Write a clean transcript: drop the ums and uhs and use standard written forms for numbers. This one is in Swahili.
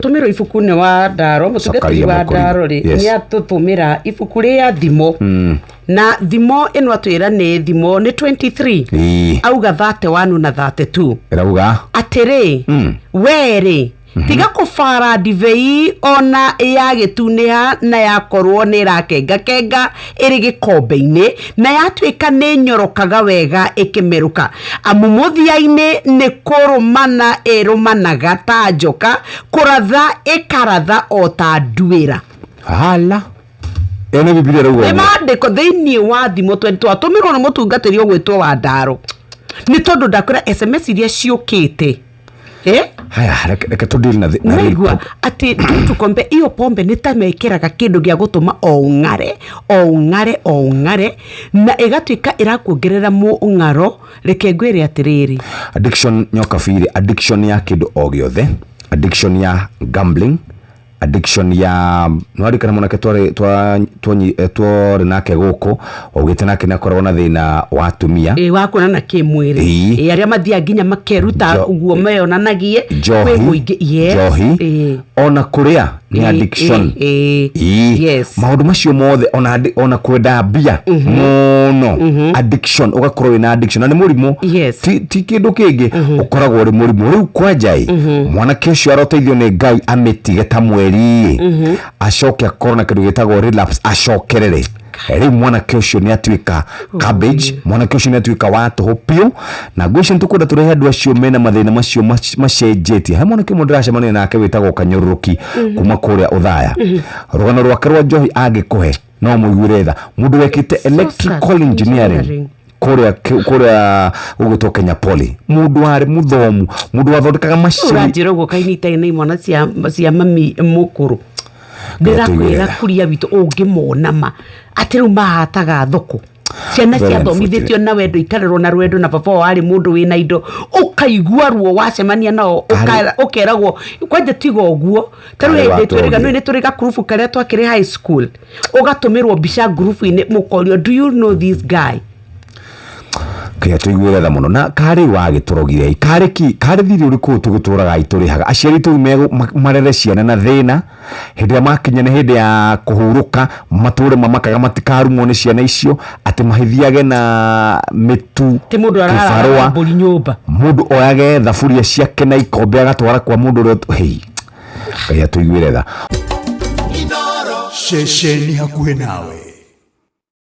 tutumiro ibuku ni wa Ndaro mutungatiri wa Ndaro ri ni atutumira ibuku ri ya thimo na thimo ino atwira ni thimo ni 23 auga 31 na 32 irauga atiri weri tiga kufara divei ona ya gitunia na yakorwo ni rakenga iri gikombe-ini na yatwika ni nyorokaga wega ikimeruka amumuthia-ini ni kurumana irumanaga ta njoka kuratha ikaratha o ta nduira hala ene Biblia rauga ni mandiko thiini wa thimo 22 tumirwo ni mutungatiri ogwitwo wa Ndaro ni tondu ndakura SMS iria ciukite haya reke tudili na naigua ati tukombe iyo pombe nitamekeraga kindu gia gutuma ongare na igatwika irakuongerera mu ngaro reke ngwire atiriri addiction nyoka firi addiction ya kindu o giothe addiction ya gambling addiction ya nwari kana mona ketware twore nake guko ogite nake nakorwo na thina wa tumia wakona na kimwiri aria mathia nginya makeruta uguo meyonanagie kwe muingi johi ona kuria ni addiction yes maundu macio mothe ona kwenda mbia muno addiction ugakorwo na addiction na ni murimu ti kindu kingi ukoragwo uri murimu riu kwanjai mwana kesho aroteithio ni Ngai ametige ta mweri acoke akorona kindu gitagwo relapse acokerere eri mwana kesho ni atwika cabbage mwana kesho ni atwika watu hopio na gwisho ntukunda turehe andu acio mena mathina macio macenjetie he mwana kimwe ndiracemania nake witagwo Kanyuruki kuma kuria Uthaya rugano rwake rwa njohi angikuhe no muigwire tha mundu wekite electrical engineering kuria uguto Kenya Poly mundu ari muthomu mundu wathondekaga machine uranjirogwo kainita ina imwana cia mami mukuru ndirakwira kuria bitu ungimona ma ati ru mahataga thoko ciana cia thomithitio na wendo ikarerwo na rwendo na baba wari mundu wina indo ukaigua ruo wacemania nao ukeragwo kwanje tigo uguo taru hinde twiriga no ni turiga group karia twakire high school ugatumirwo bisha group ine mukorio do you know this guy kaya tuigwira tha muno na kari wa giturogire kari thiri uriku tuguturaga iturihaga aciari tu marere ciana na thina hindi makinya ni hindi ya kuhuruka mature mamakaga matikarumwo ni ciana icio ati mahithiage na mitu ti mundu arara mburi nyumba mundu oyage thaburia ciake na ikombe agatwara kwa mundu uri hei kaya tuigwire tha Shesheni hakuhe nawe.